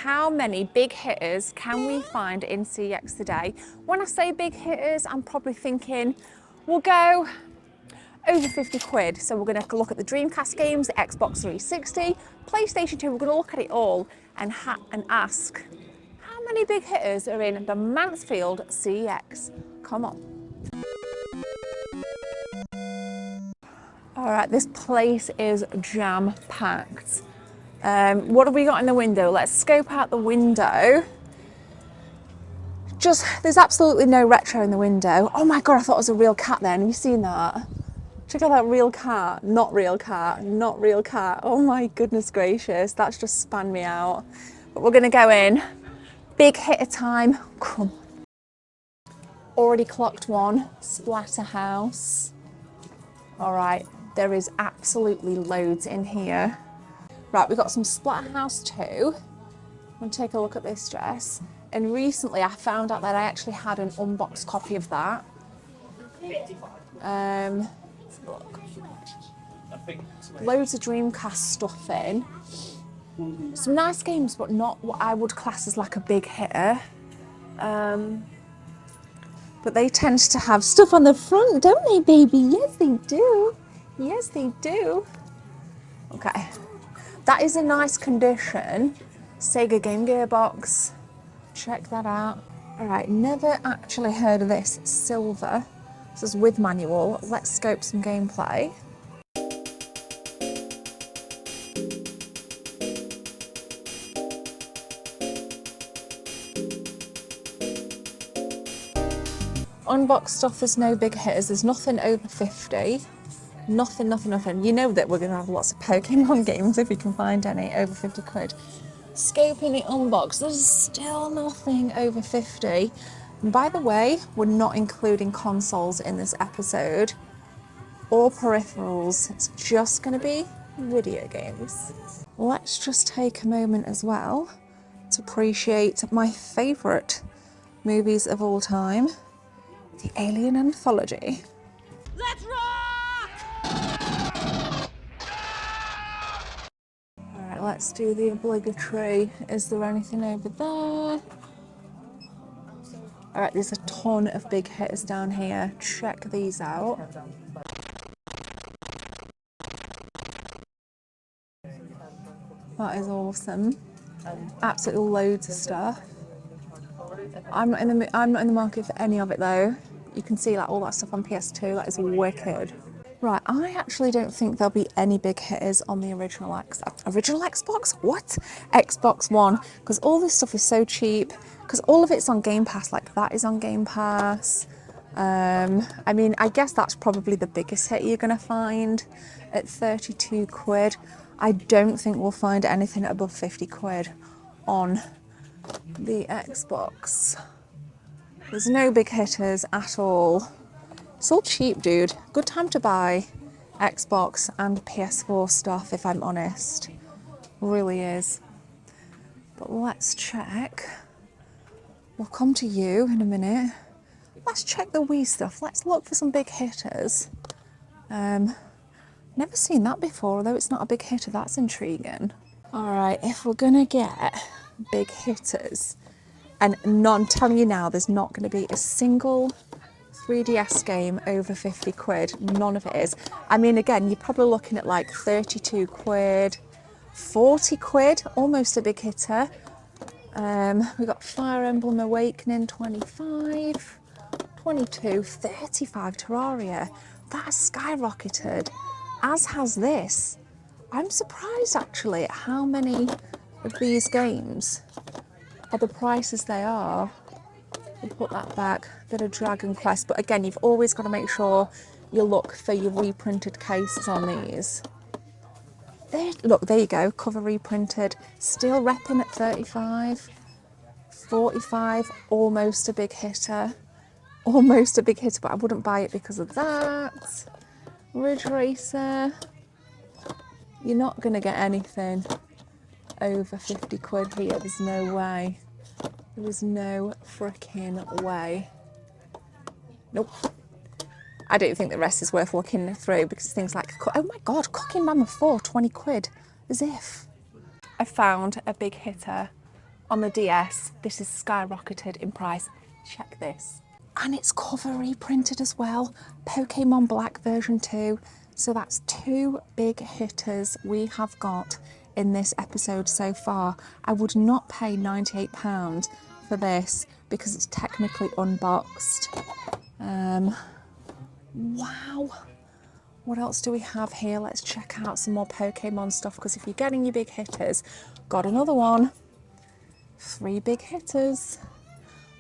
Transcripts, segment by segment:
how many big hitters can we find in CX today? When I say big hitters, I'm probably thinking we'll go over 50 quid. So we're going to look at the Dreamcast games, the Xbox 360, PlayStation 2. We're going to look at it all and ask, how many big hitters are in the Mansfield CX? Come on. All right, this place is jam-packed. What have we got in the window? Let's scope out the window. There's absolutely no retro in the window. Oh my God, I thought it was a real cat then. Have you seen that? Check out that real cat. Not real cat, not real cat. Oh my goodness gracious, that's just spanned me out. But we're gonna go in. Big hitter time, come on. Already clocked one, Splatterhouse. All right, there is absolutely loads in here. Right, we've got some Splatterhouse 2. I'm gonna take a look at this dress. And recently I found out that I actually had an unboxed copy of that. Look. Loads of Dreamcast stuff in. Some nice games, but not what I would class as like a big hitter. But they tend to have stuff on the front, don't they, baby? Yes, they do. Yes, they do. Okay. That is a nice condition. Sega Game Gear box. Check that out. All right, never actually heard of this. Silver. This is with manual. Let's scope some gameplay. Unboxed stuff, there's no big hitters. There's nothing over 50. Nothing. You know that we're gonna have lots of Pokemon games if we can find any over 50 quid. Scoping it unboxed, there's still nothing over 50. And by the way, we're not including consoles in this episode or peripherals. It's just gonna be video games. Let's just take a moment as well to appreciate my favorite movies of all time, the Alien Anthology. Let's rock! All right, let's do the obligatory. Is there anything over there? All right, there's a ton of big hitters down here. Check these out. That is awesome. Absolutely loads of stuff. I'm not in the market for any of it though. You can see like all that stuff on PS2. That is wicked. Right, I actually don't think there'll be any big hitters on the original Xbox? What? Xbox One, because all this stuff is so cheap, because all of it's on Game Pass, like that is on Game Pass. I mean, I guess that's probably the biggest hit you're gonna find at 32 quid. I don't think we'll find anything above 50 quid on the Xbox. There's no big hitters at all. It's all cheap, dude. Good time to buy Xbox and PS4 stuff, if I'm honest. Really is. But let's check. We'll come to you in a minute. Let's check the Wii stuff. Let's look for some big hitters. Never seen that before, although it's not a big hitter. That's intriguing. All right, if we're gonna get big hitters, and I'm telling you now, there's not gonna be a single 3DS game over 50 quid. None of it is. I mean, again, you're probably looking at like 32 quid, 40 quid, almost a big hitter. We've got Fire Emblem Awakening, 25, 22, 35 Terraria. That has skyrocketed, as has this. I'm surprised actually at how many of these games are the prices they are. We'll put that back, bit of Dragon Quest, but again, you've always got to make sure you look for your reprinted cases on these. Look, there you go, cover reprinted, still repping at 35, 45, almost a big hitter. Almost a big hitter, but I wouldn't buy it because of that. Ridge Racer, you're not going to get anything over 50 quid here, there's no way. There is no freaking way. Nope. I don't think the rest is worth looking through because things like, oh my God, Cooking Mama 4, 20 quid, as if. I found a big hitter on the DS. This is skyrocketed in price. Check this. And it's cover reprinted as well. Pokemon Black version 2. So that's 2 big hitters we have got in this episode so far. I would not pay £98 for this because it's technically unboxed. Wow. What else do we have here? Let's check out some more Pokemon stuff, because if you're getting your big hitters, got another one. 3 big hitters.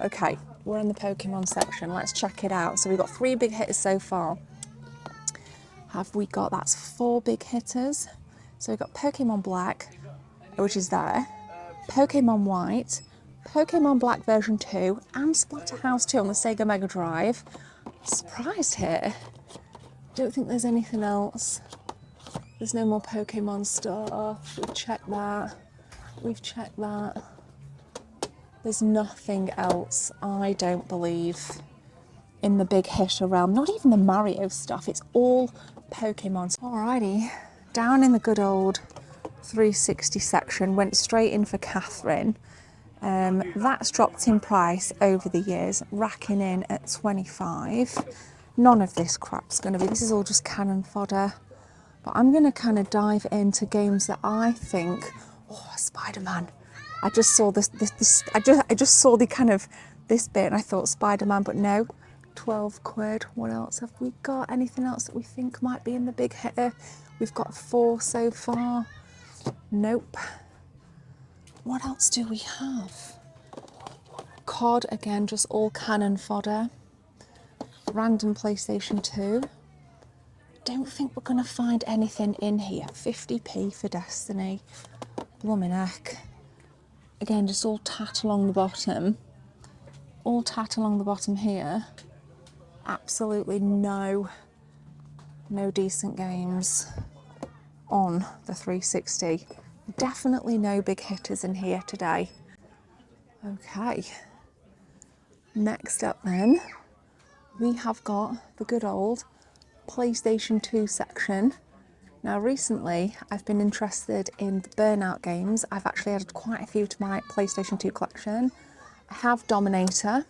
Okay, we're in the Pokemon section. Let's check it out. So we've got 3 big hitters so far. Have we got, that's 4 big hitters. So we've got Pokemon Black, which is there. Pokemon White, Pokemon Black version 2, and Splatterhouse 2 on the Sega Mega Drive. Surprised here. Don't think there's anything else. There's no more Pokemon stuff. We've checked that. We've checked that. There's nothing else, I don't believe, in the big hitter realm. Not even the Mario stuff. It's all Pokemon. Alrighty, down in the good old 360 section, went straight in for Catherine. That's dropped in price over the years, racking in at 25. None of this crap's going to be, this is all just cannon fodder. But I'm going to kind of dive into games that I think, oh, Spider-Man. I just saw I just saw the kind of this bit and I thought Spider-Man, but no, 12 quid. What else have we got? Anything else that we think might be in the big hitter? We've got 4 so far. Nope. What else do we have? COD, again, just all cannon fodder. Random PlayStation 2. Don't think we're going to find anything in here. 50p for Destiny. Blooming heck. Again, just all tat along the bottom. All tat along the bottom here. Absolutely no decent games on the 360. Definitely no big hitters in here today. Okay. Next up then, we have got the good old PlayStation 2 section. Now recently I've been interested in the Burnout games. I've actually added quite a few to my PlayStation 2 collection. I have Dominator.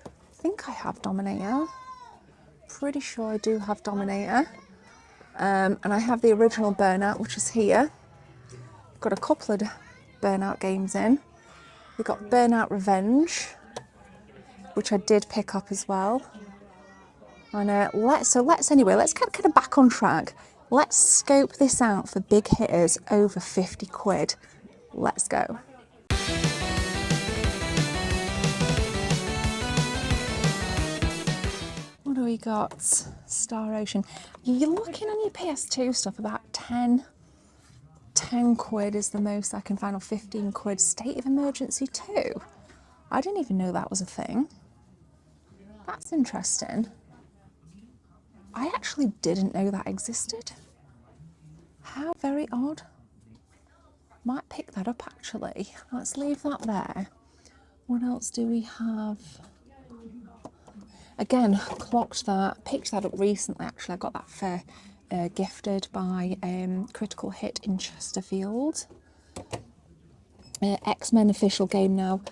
I think I have Dominator. Pretty sure I do have Dominator. And I have the original Burnout, which is here. I've got a couple of Burnout games in. We've got Burnout Revenge, which I did pick up as well. And let's get kind of back on track. Let's scope this out for big hitters over 50 quid. Let's go. What do we got? Star Ocean. You're looking on your PS2 stuff, about 10 quid is the most I can find, or 15 quid. State of Emergency 2. I didn't even know that was a thing. That's interesting. I actually didn't know that existed. How very odd. Might pick that up actually. Let's leave that there. What else do we have? Again, clocked that, picked that up recently actually. I got that for gifted by Critical Hit in Chesterfield. X-Men official game now.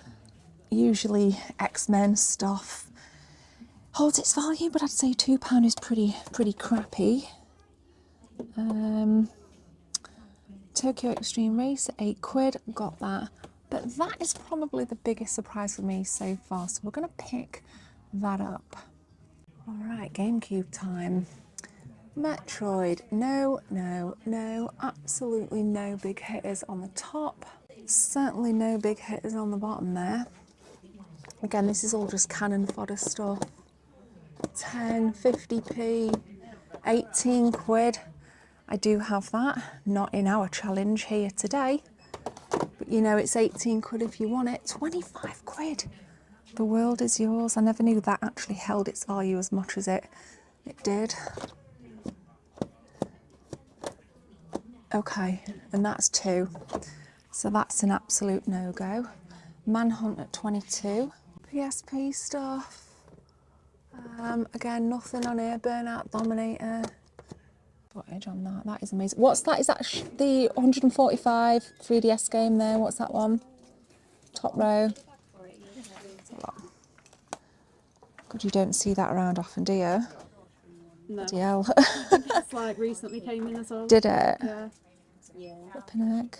Usually X-Men stuff holds its value, but I'd say £2 is pretty crappy. Tokyo Extreme Race, 8 quid, got that. But that is probably the biggest surprise for me so far, so we're going to pick that up. All right, GameCube time. Metroid, no, absolutely no big hitters on the top. Certainly no big hitters on the bottom there. Again, this is all just cannon fodder stuff. 10, 50p, 18 quid. I do have that, not in our challenge here today, but you know it's 18 quid if you want it. 25 quid. The world is yours. I never knew that actually held its value as much as it did. Okay, and that's 2. So that's an absolute no-go. Manhunt at 22. PSP stuff. Again, nothing on here. Burnout Dominator. Footage on that. That is amazing. What's that? Is that the 145 3DS game there? What's that one? top row. God, you don't see that around often, do you? No. Bloody hell. I think it's like recently came in as well. Did it? Yeah. Flipping heck.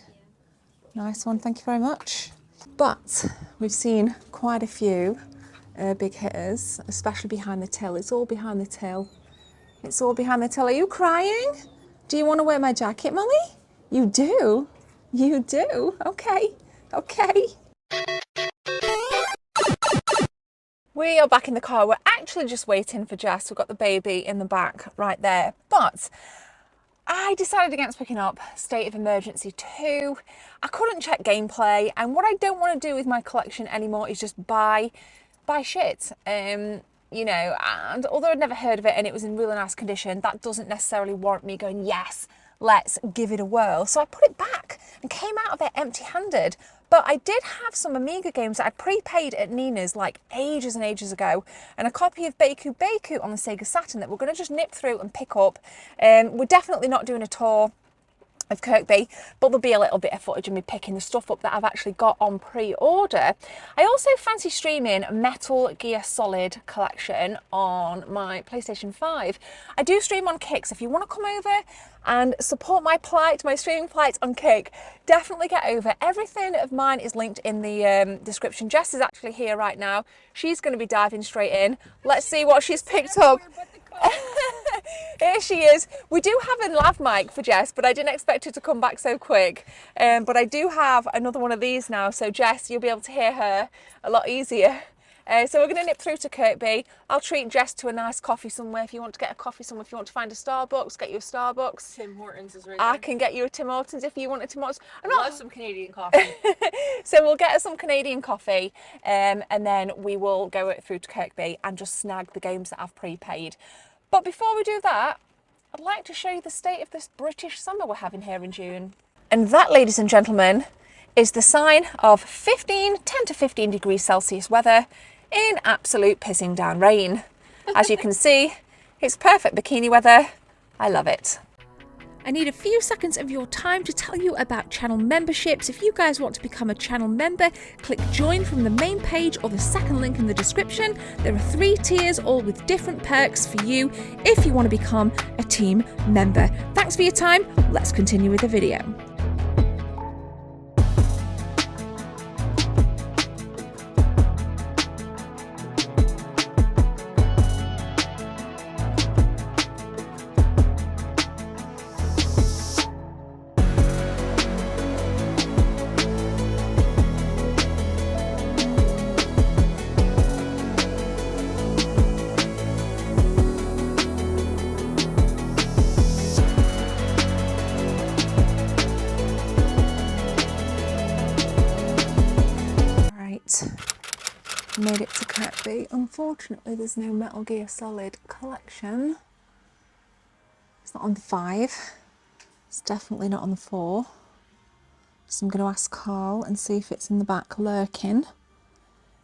Nice one, thank you very much. But we've seen quite a few big hitters, especially behind the till. It's all behind the till. It's all behind the till. Are you crying? Do you want to wear my jacket, Molly? You do? You do? Okay. Okay. We are back in the car. We're actually just waiting for Jess. We've got the baby in the back right there. But I decided against picking up State of Emergency 2. I couldn't check gameplay, and what I don't want to do with my collection anymore is just buy shit. You know, and although I'd never heard of it and it was in really nice condition, that doesn't necessarily warrant me going, yes, let's give it a whirl. So I put it back and came out of it empty-handed. But I did have some Amiga games that I prepaid at Nina's like ages and ages ago, and a copy of Baku Baku on the Sega Saturn that we're going to just nip through and pick up. We're definitely not doing a tour of Kirkby, but there'll be a little bit of footage of me picking the stuff up that I've actually got on pre-order. I also fancy streaming Metal Gear Solid collection on my PlayStation 5. I do stream on Kick, so if you want to come over and support my plight, my streaming plight on Kick, definitely get over. Everything of mine is linked in the description. Jess is actually here right now. She's going to be diving straight in. Let's see what she's picked up. Here she is. We do have a lav mic for Jess, but I didn't expect her to come back so quick. But I do have another one of these now, so Jess, you'll be able to hear her a lot easier. So we're going to nip through to Kirkby. I'll treat Jess to a nice coffee somewhere. If you want to get a coffee somewhere, if you want to find a Starbucks, get you a Starbucks. Tim Hortons is right I there. can get you a Tim Hortons if you want a Tim Hortons. I love some Canadian coffee. So we'll get us some Canadian coffee, and then we will go through to Kirkby and just snag the games that I've prepaid. But before we do that, I'd like to show you the state of this British summer we're having here in June. And that, ladies and gentlemen, is the sign of 10 to 15 degrees Celsius weather in absolute pissing down rain. As you can see, it's perfect bikini weather. I love it. I need a few seconds of your time to tell you about channel memberships. If you guys want to become a channel member, click join from the main page or the second link in the description. There are 3 tiers, all with different perks for you if you want to become a team member. Thanks for your time. Let's continue with the video. Made it to Kirkby. Unfortunately, there's no Metal Gear Solid collection. It's not on the 5. It's definitely not on the 4. So I'm going to ask Carl and see if it's in the back lurking.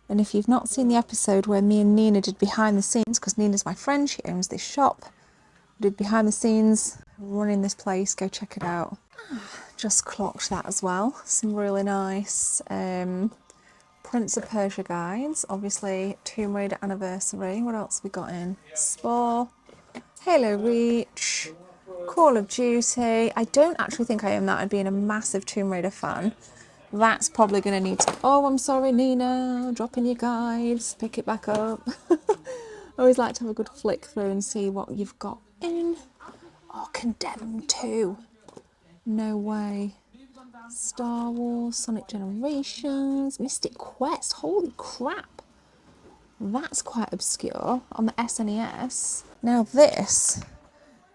And if you've not seen the episode where me and Nina did behind the scenes, because Nina's my friend, she owns this shop, we did behind the scenes, running this place, go check it out. Just clocked that as well. Some really nice Prince of Persia guides, obviously Tomb Raider Anniversary. What else we got in? Spore, Halo Reach, Call of Duty. I don't actually think I own that. I'd been a massive Tomb Raider fan. That's probably going to need to... Oh, I'm sorry, Nina. Dropping your guides. Pick it back up. I always like to have a good flick through and see what you've got in. Oh, Condemned 2. No way. Star Wars, Sonic Generations, Mystic Quest. Holy crap. That's quite obscure on the SNES. Now this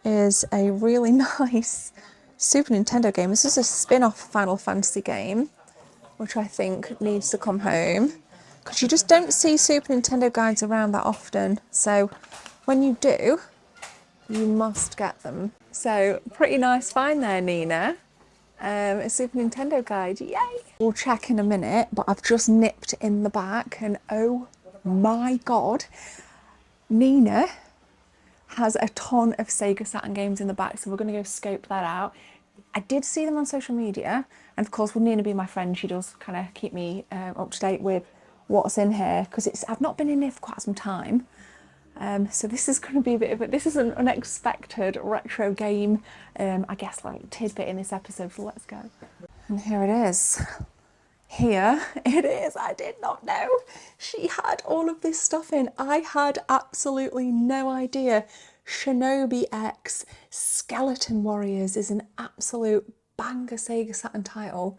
is a really nice Super Nintendo game. This is a spin-off Final Fantasy game, which I think needs to come home, because you just don't see Super Nintendo guides around that often. So when you do, you must get them. So pretty nice find there, Nina. A Super Nintendo guide, yay! We'll check in a minute, but I've just nipped in the back and oh my god, Nina has a ton of Sega Saturn games in the back, so we're going to go scope that out. I did see them on social media, and of course with Nina being my friend, she does kind of keep me up to date with what's in here, because I've not been in here for quite some time. So this is going to be a bit of this is an unexpected retro game, I guess, like tidbit in this episode, so let's go. And here it is. Here it is. I did not know she had all of this stuff in. I had absolutely no idea. Shinobi X Skeleton Warriors is an absolute banger Sega Saturn title.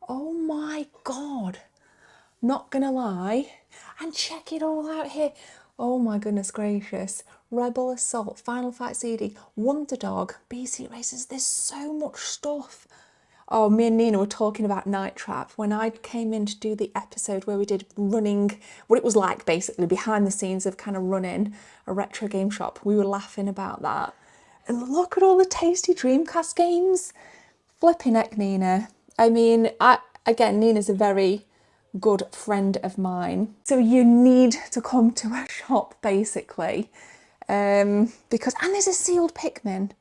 Oh my god. Not gonna lie. And check it all out here. Oh my goodness gracious. Rebel Assault, Final Fight CD, Wonder Dog, BC Racers. There's so much stuff. Oh, me and Nina were talking about Night Trap when I came in to do the episode where we did running, what it was like basically behind the scenes of kind of running a retro game shop. We were laughing about that. And look at all the tasty Dreamcast games. Flipping heck, Nina. I mean, again, Nina's a very good friend of mine. So you need to come to her shop basically. Because, and there's a sealed Pikmin.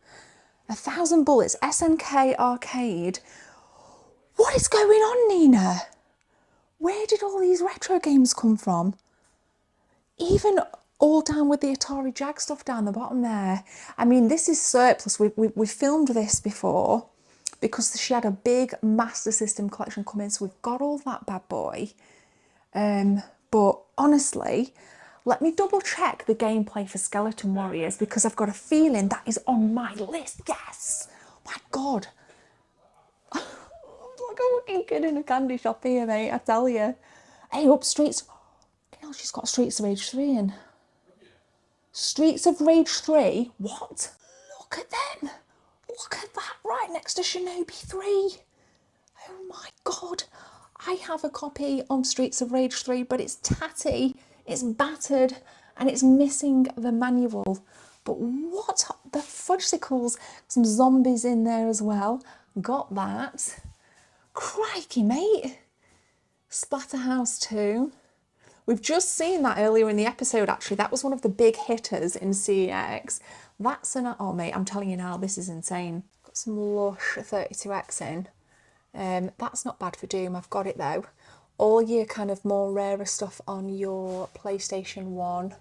1,000 Bullets, SNK Arcade. What is going on, Nina? Where did all these retro games come from? Even all down with the Atari Jag stuff down the bottom there. I mean, this is surplus. We filmed this before because she had a big Master System collection come in, so we've got all that bad boy. But honestly, let me double check the gameplay for Skeleton Warriors, because I've got a feeling that is on my list. Yes! My God. I'm like a fucking kid in a candy shop here, mate, I tell you. Hey, up Streets. Hell, she's got Streets of Rage 3 in. Streets of Rage 3? What? Look at them. Look at that, right next to Shinobi 3. Oh my God. I have a copy of Streets of Rage 3, but it's tatty. It's battered and it's missing the manual. But what the fudgesicles? Some zombies in there as well. Got that. Crikey, mate. Splatterhouse 2. We've just seen that earlier in the episode, actually. That was one of the big hitters in CEX. That's an... Oh, mate, I'm telling you now, this is insane. Got some lush 32X in. That's not bad for Doom. I've got it, though. All your kind of more rarer stuff on your PlayStation 1.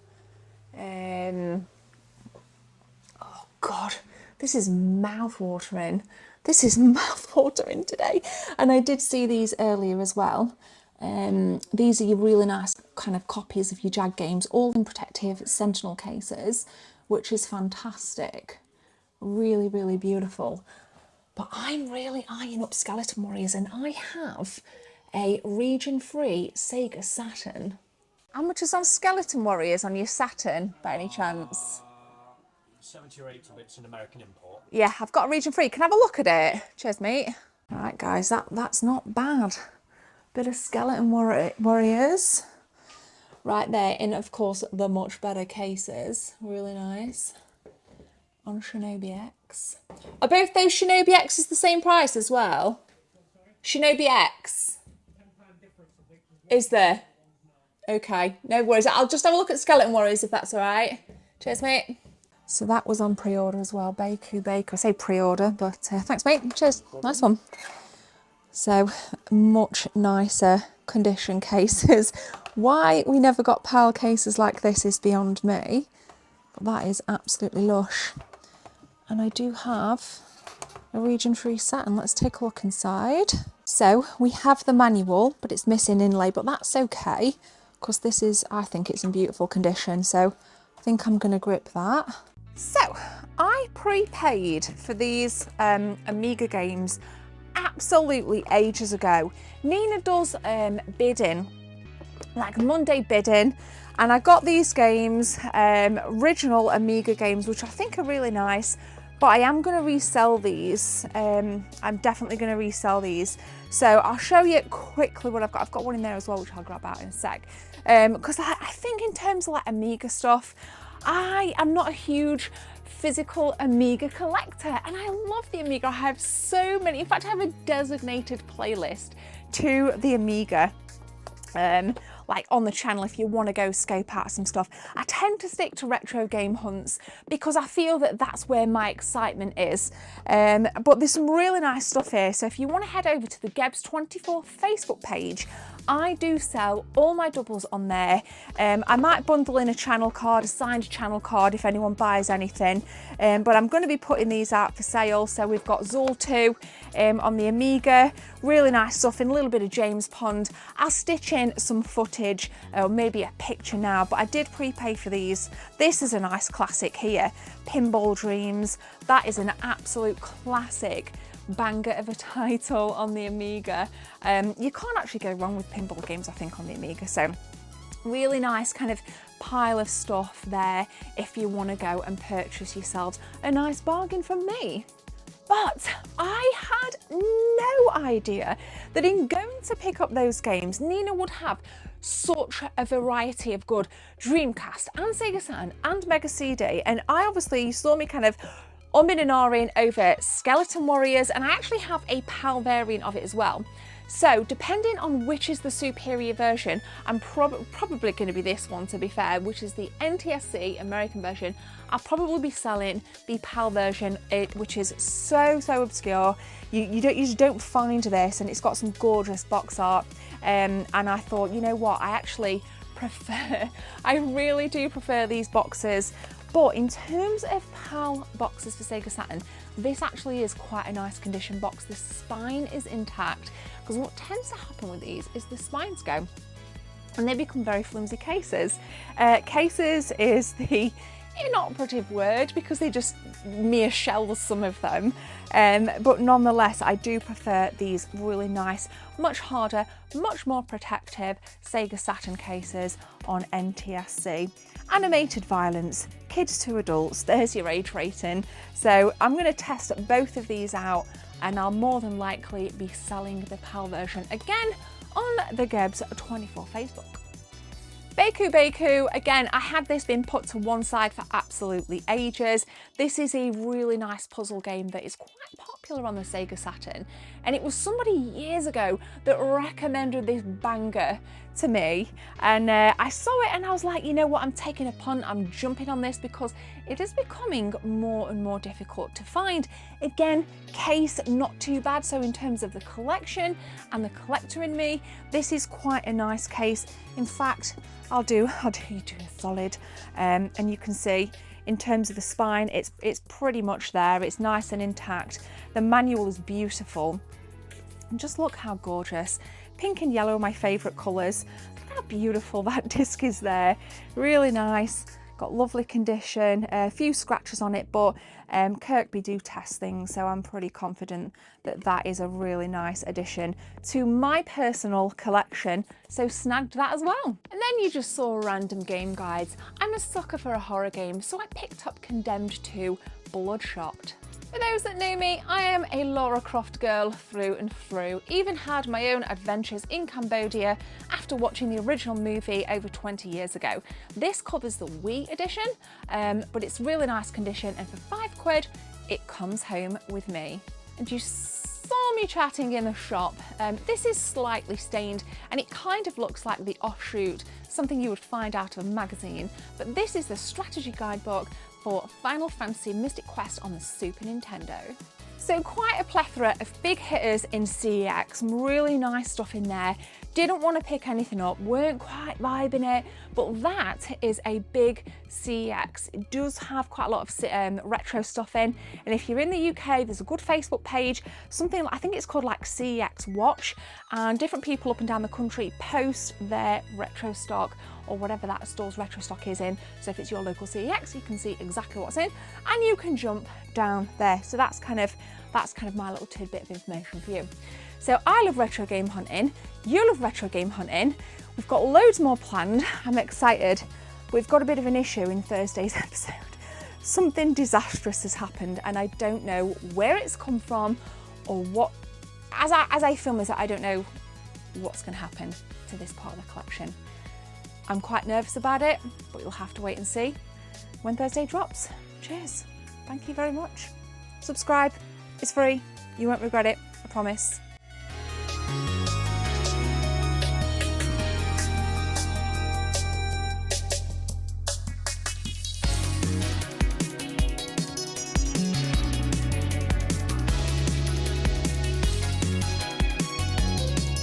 Oh God, this is mouth-watering. This is mouth-watering today. And I did see these earlier as well. These are your really nice kind of copies of your Jag games, all in protective Sentinel cases, which is fantastic. Really, really beautiful. But I'm really eyeing up Skeleton Warriors, and I have a region-free Sega Saturn. How much is on Skeleton Warriors on your Saturn, by any chance? 70 or 80 bits in American import. Yeah, I've got a region-free. Can I have a look at it? Cheers, mate. All right, guys, that's not bad. Bit of Skeleton Warriors. Right there, in, of course, the much better cases. Really nice. On Shinobi X. Are both those Shinobi X's the same price as well? Shinobi X. Is there? Okay, no worries. I'll just have a look at Skeleton Warriors if that's all right. Cheers, mate. So that was on pre-order as well. Baku. I say pre-order, but thanks, mate. Cheers. Nice one. So much nicer condition cases. Why we never got PAL cases like this is beyond me. But that is absolutely lush. And I do have a region-free Saturn. Let's take a look inside. So we have the manual, but it's missing inlay, but that's okay, because this is, I think it's in beautiful condition, so I think I'm going to grip that. So I prepaid for these Amiga games absolutely ages ago. Nina does bidding, like Monday bidding, and I got these games, original Amiga games, which I think are really nice. But I am going to resell these. I'm definitely going to resell these. So I'll show you quickly what I've got. I've got one in there as well, which I'll grab out in a sec. Because I think in terms of like Amiga stuff, I am not a huge physical Amiga collector. And I love the Amiga. I have so many. In fact, I have a designated playlist to the Amiga. Like like on the channel if you want to go scope out some stuff. I tend to stick to retro game hunts because I feel that that's where my excitement is. But there's some really nice stuff here. So if you want to head over to the Gebs24 Facebook page, I do sell all my doubles on there. I might bundle in a channel card, a signed channel card if anyone buys anything, but I'm going to be putting these out for sale. So we've got Zool 2 on the Amiga, really nice stuff, and a little bit of James Pond. I'll stitch in some footage or maybe a picture now, but I did prepay for these. This is a nice classic here, Pinball Dreams. That is an absolute classic banger of a title on the Amiga. You can't actually go wrong with pinball games, I think, on the Amiga. So really nice kind of pile of stuff there if you want to go and purchase yourselves a nice bargain from me. But I had no idea that in going to pick up those games, Nina would have such a variety of good Dreamcast and Sega Saturn and Mega CD. And I obviously, you saw me kind of umming and ahhing over Skeleton Warriors, and I actually have a PAL variant of it as well. So depending on which is the superior version, I'm probably going to be this one, to be fair, which is the NTSC American version. I'll probably be selling the PAL version, which is so obscure. You just don't find this, and it's got some gorgeous box art. And I thought, you know what, I actually prefer, I really do prefer these boxes. But in terms of PAL boxes for Sega Saturn, this actually is quite a nice condition box. The spine is intact, because what tends to happen with these is the spines go and they become very flimsy cases. Cases is the inoperative word because they just mere shells, some of them. But nonetheless, I do prefer these really nice, much harder, much more protective Sega Saturn cases on NTSC. Animated violence, kids to adults, there's your age rating. So I'm going to test both of these out, and I'll more than likely be selling the PAL version again on the Gebs24 Facebook. Beku, again, I had this been put to one side for absolutely ages. This is a really nice puzzle game that is quite popular on the Sega Saturn, and it was somebody years ago that recommended this banger to me, and I saw it and I was like, you know what, I'm taking a punt, I'm jumping on this because it is becoming more and more difficult to find. Again, case not too bad, so in terms of the collection and the collector in me, this is quite a nice case. In fact, I'll do you a solid, and you can see in terms of the spine, it's pretty much there. It's nice and intact. The manual is beautiful, and just look how gorgeous. Pink and yellow are my favourite colours. Look how beautiful that disc is there. Really nice. Got lovely condition, a few scratches on it, but Kirkby do test things, so I'm pretty confident that that is a really nice addition to my personal collection, so snagged that as well. And then you just saw random game guides. I'm a sucker for a horror game, so I picked up Condemned 2 Bloodshot. For those that know me, I am a Lara Croft girl through and through. Even had my own adventures in Cambodia after watching the original movie over 20 years ago. This covers the Wii edition, but it's really nice condition, and for £5, it comes home with me. And you saw me chatting in the shop. This is slightly stained, and it kind of looks like the offshoot, something you would find out of a magazine, but this is the strategy guidebook for Final Fantasy Mystic Quest on the Super Nintendo. So quite a plethora of big hitters in CEX, some really nice stuff in there. Didn't want to pick anything up, weren't quite vibing it, but that is a big CEX. It does have quite a lot of retro stuff in, and if you're in the UK, there's a good Facebook page, something I think it's called like CEX Watch, and different people up and down the country post their retro stock or whatever that store's retro stock is in. So if it's your local CEX, you can see exactly what's in, and you can jump down there. So that's kind of my little tidbit of information for you. So I love retro game hunting, you love retro game hunting, we've got loads more planned, I'm excited. We've got a bit of an issue in Thursday's episode. Something disastrous has happened, and I don't know where it's come from or what, as I film this, I don't know what's going to happen to this part of the collection. I'm quite nervous about it, but you'll have to wait and see when Thursday drops. Cheers. Thank you very much. Subscribe. It's free. You won't regret it. I promise.